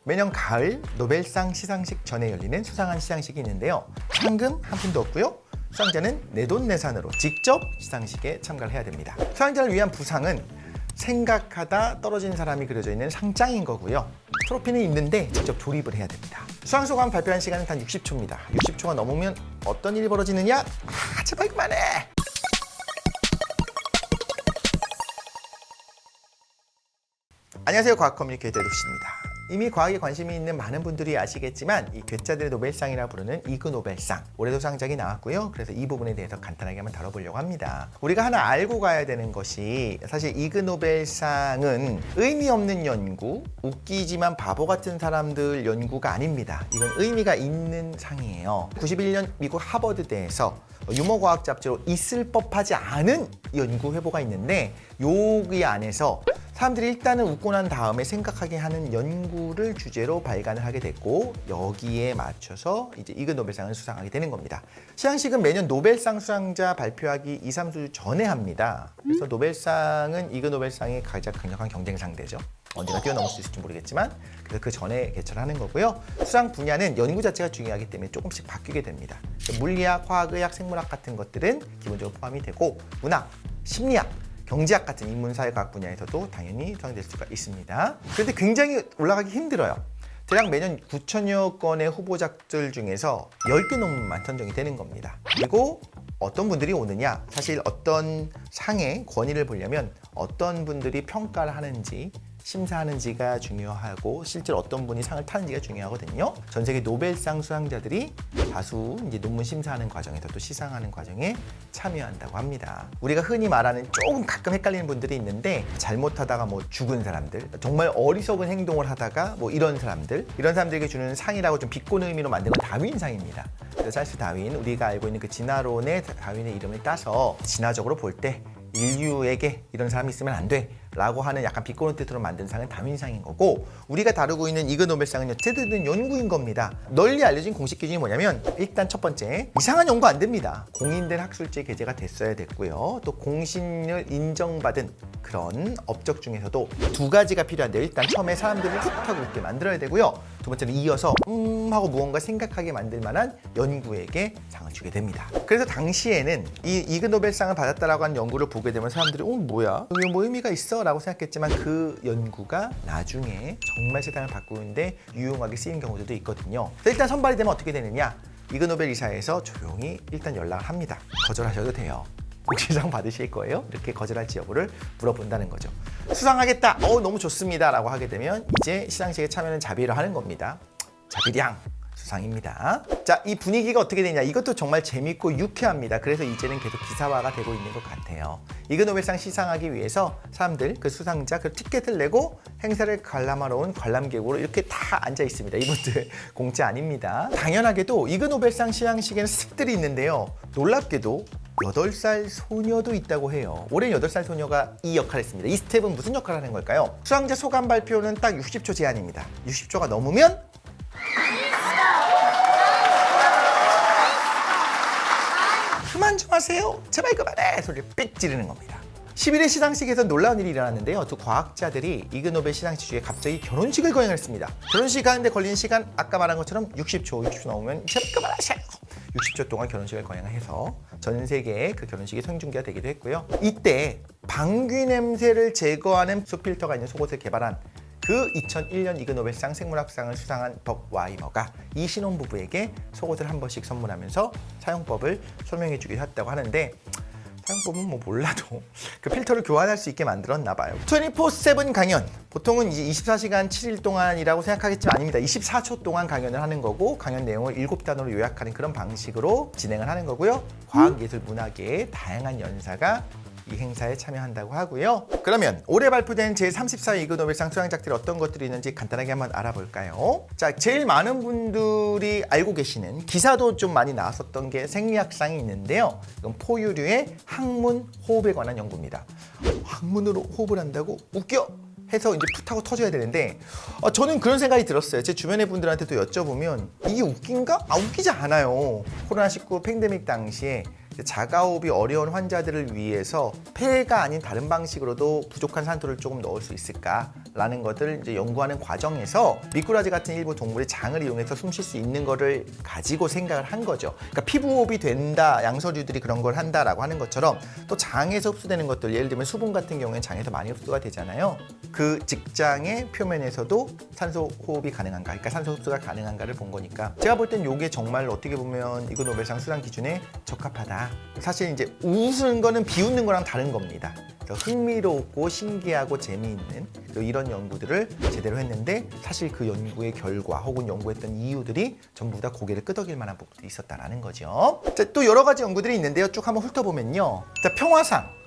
매년 가을 노벨상 시상식 전에 열리는 수상한 시상식이 있는데요. 상금 한 푼도 없고요. 수상자는 내돈내산으로 직접 시상식에 참가를 해야 됩니다. 수상자를 위한 부상은 생각하다 떨어진 사람이 그려져 있는 상장인 거고요. 트로피는 있는데 직접 조립을 해야 됩니다. 수상 소감 발표한 시간은 단 60초입니다. 60초가 넘으면 어떤 일이 벌어지느냐? 제발 그만해! 안녕하세요. 과학 커뮤니케이터 루시입니다. 이미 과학에 관심이 있는 많은 분들이 아시겠지만 이 괴짜들의 노벨상이라 부르는 이그 노벨상 올해도 수상작이 나왔고요. 그래서 이 부분에 대해서 간단하게 한번 다뤄보려고 합니다. 우리가 하나 알고 가야 되는 것이 사실 이그 노벨상은 의미 없는 연구, 웃기지만 바보 같은 사람들 연구가 아닙니다. 이건 의미가 있는 상이에요. 91년 미국 하버드대에서 유머과학 잡지로 있을 법하지 않은 연구 회보가 있는데 여기 안에서 사람들이 일단은 웃고 난 다음에 생각하게 하는 연구를 주제로 발간을 하게 됐고 여기에 맞춰서 이제 이그 노벨상을 수상하게 되는 겁니다. 시상식은 매년 노벨상 수상자 발표하기 2, 3주 전에 합니다. 그래서 노벨상은 이그 노벨상의 가장 강력한 경쟁 상대죠. 언제가 뛰어넘을 수 있을지 모르겠지만 그래서 그 전에 개최를 하는 거고요. 수상 분야는 연구 자체가 중요하기 때문에 조금씩 바뀌게 됩니다. 물리학, 화학의학, 생물학 같은 것들은 기본적으로 포함이 되고 문학, 심리학, 경제학 같은 인문사회과학 분야에서도 당연히 수상될 수가 있습니다. 그런데 굉장히 올라가기 힘들어요. 대략 매년 9천여 건의 후보작들 중에서 10개 논문만 선정이 되는 겁니다. 그리고 어떤 분들이 오느냐? 사실 어떤 상의 권위를 보려면 어떤 분들이 평가를 하는지 심사하는지가 중요하고 실제로 어떤 분이 상을 타는지가 중요하거든요. 전 세계 노벨상 수상자들이 다수 이제 논문 심사하는 과정에서 또 시상하는 과정에 참여한다고 합니다. 우리가 흔히 말하는 조금 가끔 헷갈리는 분들이 있는데 잘못하다가 뭐 죽은 사람들, 정말 어리석은 행동을 하다가 뭐 이런 사람들에게 주는 상이라고 좀 비꼬는 의미로 만든 건 다윈상입니다. 그래서 찰스 다윈, 우리가 알고 있는 그 진화론의 다윈의 이름을 따서 진화적으로 볼 때 인류에게 이런 사람이 있으면 안 돼 라고 하는 약간 비꼬는 뜻으로 만든 상은 다윈상인 거고 우리가 다루고 있는 이그 노벨상은 제대로 된 연구인 겁니다. 널리 알려진 공식 기준이 뭐냐면 일단 첫 번째, 이상한 연구 안 됩니다. 공인된 학술지에 게재가 됐어야 됐고요. 또 공신을 인정받은 그런 업적 중에서도 두 가지가 필요한데요. 일단 처음에 사람들을 훅 하고 웃게 만들어야 되고요. 두 번째는 이어서 하고 무언가 생각하게 만들 만한 연구에게 상을 주게 됩니다. 그래서 당시에는 이 이그 노벨상을 받았다라고 하는 연구를 보게 되면 사람들이 뭐야? 이게 뭐 의미가 있어? 라고 생각했지만 그 연구가 나중에 정말 세상을 바꾸는데 유용하게 쓰이는 경우들도 있거든요. 일단 선발이 되면 어떻게 되느냐? 이그 노벨 이사에서 조용히 일단 연락을 합니다. 거절하셔도 돼요. 혹시 상 받으실 거예요? 이렇게 거절할지 여부를 물어본다는 거죠. 수상하겠다. 너무 좋습니다. 라고 하게 되면 이제 시상식에 참여는 자비로 하는 겁니다. 자비량 수상입니다. 자, 이 분위기가 어떻게 되냐? 이것도 정말 재밌고 유쾌합니다. 그래서 이제는 계속 기사화가 되고 있는 것 같아요. 이그 노벨상 시상하기 위해서 사람들, 그 수상자, 그 티켓을 내고 행사를 관람하러 온 관람객으로 이렇게 다 앉아 있습니다. 이분들 공짜 아닙니다. 당연하게도 이그 노벨상 시상식에는 스텝들이 있는데요. 놀랍게도 8살 소녀도 있다고 해요. 올해 8살 소녀가 이 역할을 했습니다. 이 스텝은 무슨 역할을 하는 걸까요? 수상자 소감 발표는 딱 60초 제한입니다. 60초가 넘으면 그만 좀 하세요. 제발 그만해. 소리를 삑 지르는 겁니다. 11회 시상식에서 놀라운 일이 일어났는데요. 두 과학자들이 이그 노벨 시상식 중에 갑자기 결혼식을 거행을 했습니다. 결혼식 하는데 걸린 시간 아까 말한 것처럼 60초 넘으면 제발 그만하세요. 60초 동안 결혼식을 거행해서 전 세계에 그 결혼식이 생중계가 되기도 했고요. 이때 방귀 냄새를 제거하는 숲필터가 있는 속옷을 개발한 그 2001년 이그 노벨상 생물학상을 수상한 벅 와이머가 이 신혼부부에게 속옷을 한 번씩 선물하면서 사용법을 설명해 주기도 했다고 하는데 사용법은 뭐 몰라도 그 필터를 교환할 수 있게 만들었나 봐요. 24/7 강연. 보통은 이제 24시간 7일 동안이라고 생각하겠지만 아닙니다. 24초 동안 강연을 하는 거고 강연 내용을 7단어로 요약하는 그런 방식으로 진행을 하는 거고요. 과학, 예술, 문화계의 다양한 연사가 이 행사에 참여한다고 하고요. 그러면 올해 발표된 제34회 이그 노벨상 수상작들이 어떤 것들이 있는지 간단하게 한번 알아볼까요? 자, 제일 많은 분들이 알고 계시는 기사도 좀 많이 나왔었던 게 생리학상이 있는데요. 이건 포유류의 항문 호흡에 관한 연구입니다. 항문으로 호흡을 한다고? 웃겨! 해서 이제 풋 하고 터져야 되는데 저는 그런 생각이 들었어요. 제 주변의 분들한테도 여쭤보면 이게 웃긴가? 웃기지 않아요. 코로나19 팬데믹 당시에 자가호흡이 어려운 환자들을 위해서 폐가 아닌 다른 방식으로도 부족한 산소를 조금 넣을 수 있을까 라는 것을 이제 연구하는 과정에서 미꾸라지 같은 일부 동물의 장을 이용해서 숨 쉴 수 있는 거를 가지고 생각을 한 거죠. 그러니까 피부호흡이 된다, 양서류들이 그런 걸 한다라고 하는 것처럼 또 장에서 흡수되는 것들, 예를 들면 수분 같은 경우에는 장에서 많이 흡수가 되잖아요. 그 직장의 표면에서도 산소 호흡이 가능한가, 그러니까 산소 흡수가 가능한가를 본 거니까 제가 볼 땐 이게 정말 어떻게 보면 이그 노벨상 수상 기준에 적합하다. 사실 이제 웃는 거는 비웃는 거랑 다른 겁니다. 흥미롭고 신기하고 재미있는 이런 연구들을 제대로 했는데 사실 그 연구의 결과 혹은 연구했던 이유들이 전부 다 고개를 끄덕일 만한 부분들이 있었다는 거죠. 자, 또 여러 가지 연구들이 있는데요. 쭉 한번 훑어보면요. 자, 평화상.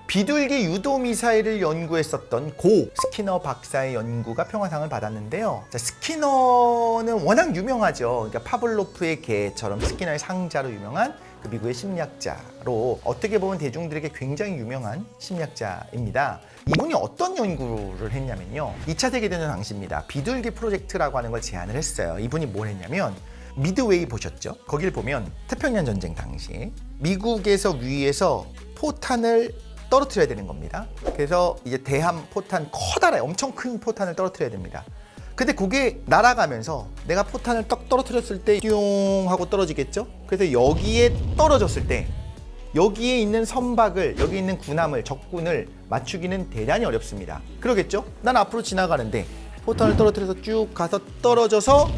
비둘기 유도 미사일을 연구했었던 고 스키너 박사의 연구가 평화상을 받았는데요. 자, 스키너는 워낙 유명하죠. 그러니까 파블로프의 개처럼 스키너의 상자로 유명한 그 미국의 심리학자로 어떻게 보면 대중들에게 굉장히 유명한 심리학자입니다. 이분이 어떤 연구를 했냐면요. 2차 세계대전 당시입니다. 비둘기 프로젝트라고 하는 걸 제안을 했어요. 이분이 뭘 했냐면 미드웨이 보셨죠? 거길 보면 태평양 전쟁 당시 미국에서 위에서 포탄을 떨어뜨려야 되는 겁니다. 그래서 이제 대함 포탄 커다란 엄청 큰 포탄을 떨어뜨려야 됩니다. 근데 그게 날아가면서 내가 포탄을 딱 떨어뜨렸을 때 띵 하고 떨어지겠죠? 그래서 여기에 떨어졌을 때 여기에 있는 선박을, 여기 있는 군함을, 적군을 맞추기는 대단히 어렵습니다. 그러겠죠? 난 앞으로 지나가는데 포탄을 떨어뜨려서 쭉 가서 떨어져서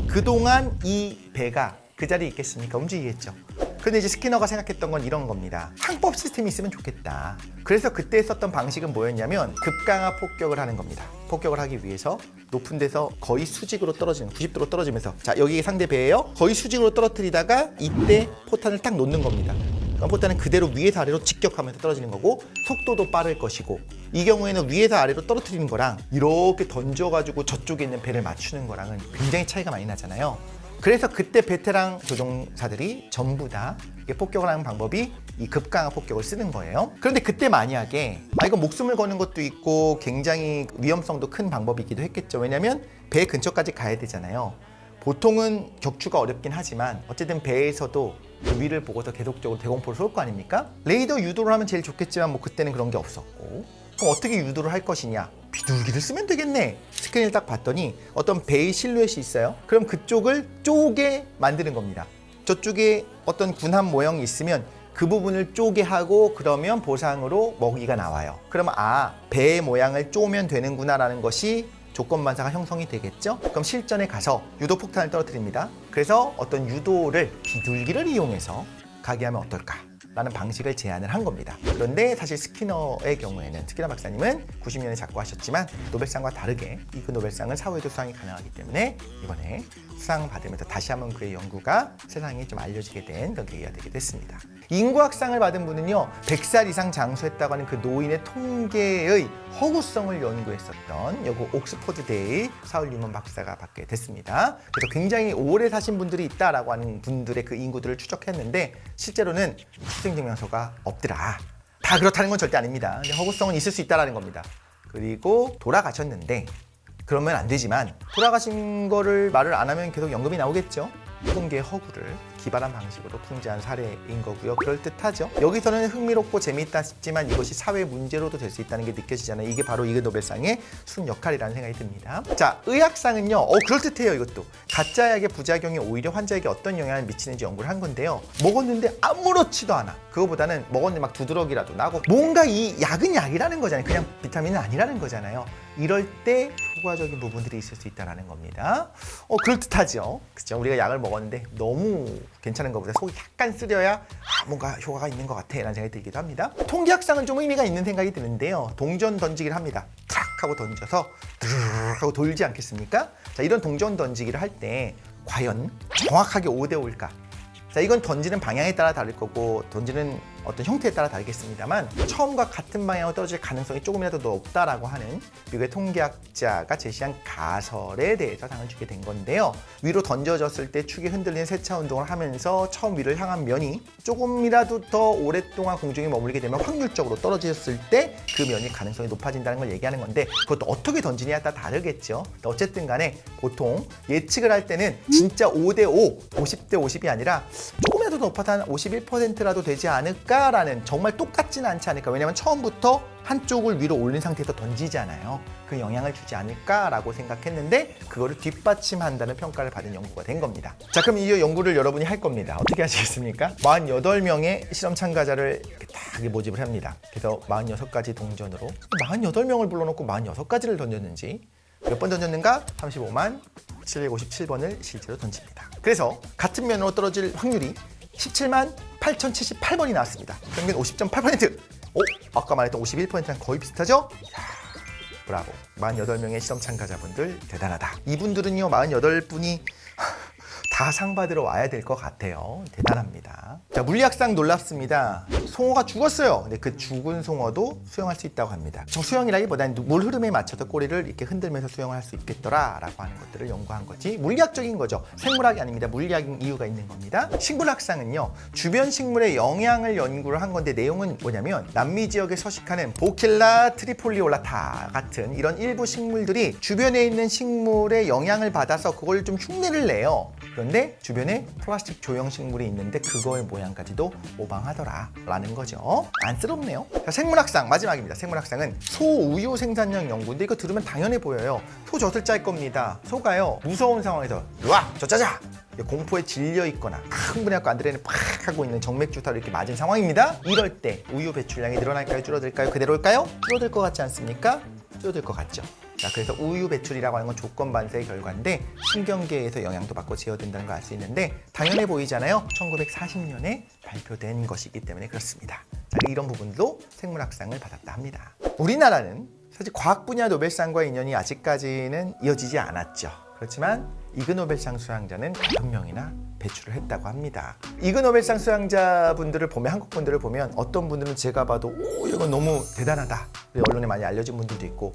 그동안 이 배가 그 자리에 있겠습니까? 움직이겠죠. 근데 이제 스키너가 생각했던 건 이런 겁니다. 항법 시스템이 있으면 좋겠다. 그래서 그때 썼던 방식은 뭐였냐면 급강하 폭격을 하는 겁니다. 폭격을 하기 위해서 높은 데서 거의 수직으로 떨어지는, 90도로 떨어지면서, 자, 여기 상대 배예요. 거의 수직으로 떨어뜨리다가 이때 포탄을 딱 놓는 겁니다. 그럼 포탄은 그대로 위에서 아래로 직격하면서 떨어지는 거고 속도도 빠를 것이고, 이 경우에는 위에서 아래로 떨어뜨리는 거랑 이렇게 던져가지고 저쪽에 있는 배를 맞추는 거랑은 굉장히 차이가 많이 나잖아요. 그래서 그때 베테랑 조종사들이 전부 다 폭격을 하는 방법이 이 급강하 폭격을 쓰는 거예요. 그런데 그때 만약에 이거 목숨을 거는 것도 있고 굉장히 위험성도 큰 방법이기도 했겠죠. 왜냐하면 배 근처까지 가야 되잖아요. 보통은 격추가 어렵긴 하지만 어쨌든 배에서도 그 위를 보고서 계속적으로 대공포를 쏠 거 아닙니까? 레이더 유도를 하면 제일 좋겠지만 뭐 그때는 그런 게 없었고, 그럼 어떻게 유도를 할 것이냐? 비둘기를 쓰면 되겠네. 스크린을 딱 봤더니 어떤 배의 실루엣이 있어요. 그럼 그쪽을 쪼개 만드는 겁니다. 저쪽에 어떤 군함 모형이 있으면 그 부분을 쪼개 하고 그러면 보상으로 먹이가 나와요. 그러면 배의 모양을 쪼면 되는구나라는 것이 조건반사가 형성이 되겠죠? 그럼 실전에 가서 유도 폭탄을 떨어뜨립니다. 그래서 어떤 유도를 비둘기를 이용해서 가게 하면 어떨까? 라는 방식을 제안을 한 겁니다. 그런데 사실 스키너의 경우에는, 스키너 박사님은 90년에 작고하셨지만 노벨상과 다르게 이그 노벨상은 사후에도 수상이 가능하기 때문에 이번에 수상 받으면서 다시 한번 그의 연구가 세상에 좀 알려지게 된 그런 계기가 되기도 했습니다. 인구학상을 받은 분은요, 100살 이상 장수했다고 하는 그 노인의 통계의 허구성을 연구했었던 여고 옥스퍼드대의 사울 뉴먼 박사가 받게 됐습니다. 그래서 굉장히 오래 사신 분들이 있다라고 하는 분들의 그 인구들을 추적했는데 실제로는 출생증명서가 없더라. 다 그렇다는 건 절대 아닙니다. 허구성은 있을 수 있다는 겁니다. 그리고 돌아가셨는데 그러면 안 되지만 돌아가신 거를 말을 안 하면 계속 연금이 나오겠죠. 통계 허구를 기발한 방식으로 풍자한 사례인 거고요. 그럴듯하죠. 여기서는 흥미롭고 재미있다 싶지만 이것이 사회 문제로도 될 수 있다는 게 느껴지잖아요. 이게 바로 이그 노벨상의 순 역할이라는 생각이 듭니다. 자, 의학상은요. 그럴듯해요. 이것도. 가짜 약의 부작용이 오히려 환자에게 어떤 영향을 미치는지 연구를 한 건데요. 먹었는데 아무렇지도 않아. 그거보다는 먹었는데 막 두드러기라도 나고 뭔가 이 약은 약이라는 거잖아요. 그냥 비타민은 아니라는 거잖아요. 이럴 때 효과적인 부분들이 있을 수 있다는 겁니다. 그럴듯하죠. 그렇죠? 우리가 약을 먹었는데 너무 괜찮은 것보다 속이 약간 쓰려야 뭔가 효과가 있는 것 같아 라는 생각이 들기도 합니다. 통계학상은 좀 의미가 있는 생각이 드는데요. 동전 던지기를 합니다. 탁 하고 던져서 드르르 하고 돌지 않겠습니까? 자, 이런 동전 던지기를 할 때 과연 정확하게 5대 5일까? 자, 이건 던지는 방향에 따라 다를 거고 던지는 어떤 형태에 따라 다르겠습니다만 처음과 같은 방향으로 떨어질 가능성이 조금이라도 높다라고 하는 미국의 통계학자가 제시한 가설에 대해서 상을 주게 된 건데요. 위로 던져졌을 때 축이 흔들리는 세차 운동을 하면서 처음 위를 향한 면이 조금이라도 더 오랫동안 공중에 머물게 되면 확률적으로 떨어졌을 때 그 면이 가능성이 높아진다는 걸 얘기하는 건데 그것도 어떻게 던지냐에 따라 다르겠죠. 어쨌든 간에 보통 예측을 할 때는 진짜 5대 5, 50대 50이 아니라 조금이라도 높아도 한 51%라도 되지 않을까라는, 정말 똑같지는 않지 않을까. 왜냐면 처음부터 한쪽을 위로 올린 상태에서 던지잖아요. 그 영향을 주지 않을까라고 생각했는데 그거를 뒷받침한다는 평가를 받은 연구가 된 겁니다. 자, 그럼 이 연구를 여러분이 할 겁니다. 어떻게 하시겠습니까? 48명의 실험 참가자를 이렇게 딱 모집을 합니다. 그래서 46가지 동전으로 48명을 불러놓고 46가지를 던졌는지, 몇 번 던졌는가? 35만 757번을 실제로 던집니다. 그래서 같은 면으로 떨어질 확률이 17만 8078번이 나왔습니다. 평균 50.8%. 아까 말했던 51%랑 거의 비슷하죠? 브라보. 48명의 실험 참가자분들 대단하다. 이분들은요, 48분이 다 상 받으러 와야 될 것 같아요. 대단합니다. 자, 물리학상 놀랍습니다. 송어가 죽었어요. 근데 그 죽은 송어도 수영할 수 있다고 합니다. 수영이라기보다는 물 흐름에 맞춰서 꼬리를 이렇게 흔들면서 수영을 할 수 있겠더라라고 하는 것들을 연구한 거지, 물리학적인 거죠. 생물학이 아닙니다. 물리학인 이유가 있는 겁니다. 식물학상은요, 주변 식물의 영향을 연구를 한 건데, 내용은 뭐냐면 남미 지역에 서식하는 보킬라 트리폴리올라타 같은 이런 일부 식물들이 주변에 있는 식물의 영향을 받아서 그걸 좀 흉내를 내요. 그런데 주변에 플라스틱 조형 식물이 있는데 그거의 모양까지도 모방하더라라는 거죠. 안쓰럽네요. 자, 생물학상 마지막입니다. 생물학상은 소우유 생산량 연구인데, 이거 들으면 당연해 보여요. 소 젖을 짤 겁니다. 소가요, 무서운 상황에서 으아! 젖 짜자! 공포에 질려 있거나 흥분해갖고 안드레나린을 팍 하고 있는 정맥주사를 이렇게 맞은 상황입니다. 이럴 때 우유 배출량이 늘어날까요? 줄어들까요? 그대로일까요? 줄어들 것 같지 않습니까? 줄어들 것 같죠. 자, 그래서 우유 배출이라고 하는 건 조건 반사의 결과인데 신경계에서 영향도 받고 제어된다는 걸 알 수 있는데 당연해 보이잖아요. 1940년에 발표된 것이기 때문에 그렇습니다. 자, 이런 부분도 생물학상을 받았다 합니다. 우리나라는 사실 과학 분야 노벨상과 인연이 아직까지는 이어지지 않았죠. 그렇지만 이그노벨상 수상자는 5명이나 배출을 했다고 합니다. 이그노벨상 수상자분들을 보면, 한국 분들을 보면 어떤 분들은 제가 봐도 이건 너무 대단하다, 언론에 많이 알려진 분들도 있고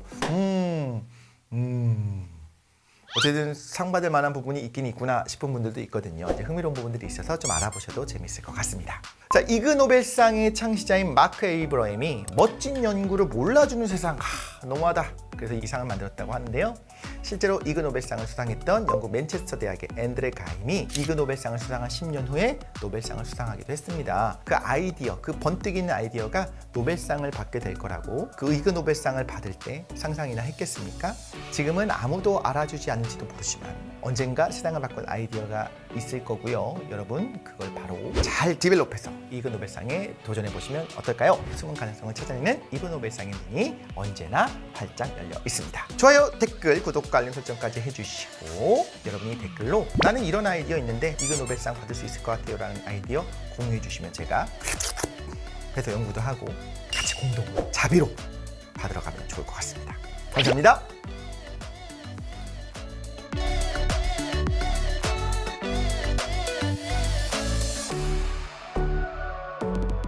어쨌든 상 받을 만한 부분이 있긴 있구나 싶은 분들도 있거든요. 이제 흥미로운 부분들이 있어서 좀 알아보셔도 재밌을 것 같습니다. 자, 이그노벨상의 창시자인 마크 에이브러햄이 멋진 연구를 몰라주는 세상, 너무하다. 그래서 이 상을 만들었다고 하는데요. 실제로 이그노벨상을 수상했던 영국 맨체스터 대학의 앤드레 가임이 이그노벨상을 수상한 10년 후에 노벨상을 수상하기도 했습니다. 그 아이디어, 그 번뜩 있는 아이디어가 노벨상을 받게 될 거라고, 그 이그노벨상을 받을 때 상상이나 했겠습니까? 지금은 아무도 알아주지 않는지도 모르지만 언젠가 세상을 바꿀 아이디어가 있을 거고요. 여러분, 그걸 바로 잘 디벨롭해서 이그노벨상에 도전해보시면 어떨까요? 숨은 가능성을 찾아내는 이그노벨상의 문이 언제나 활짝 열려 있습니다. 좋아요, 댓글, 구독과 알림 설정까지 해주시고, 여러분이 댓글로 나는 이런 아이디어 있는데 이그노벨상 받을 수 있을 것 같아요 라는 아이디어 공유해 주시면 제가 해서 연구도 하고 같이 공동 자비로 받으러 가면 좋을 것 같습니다. 감사합니다.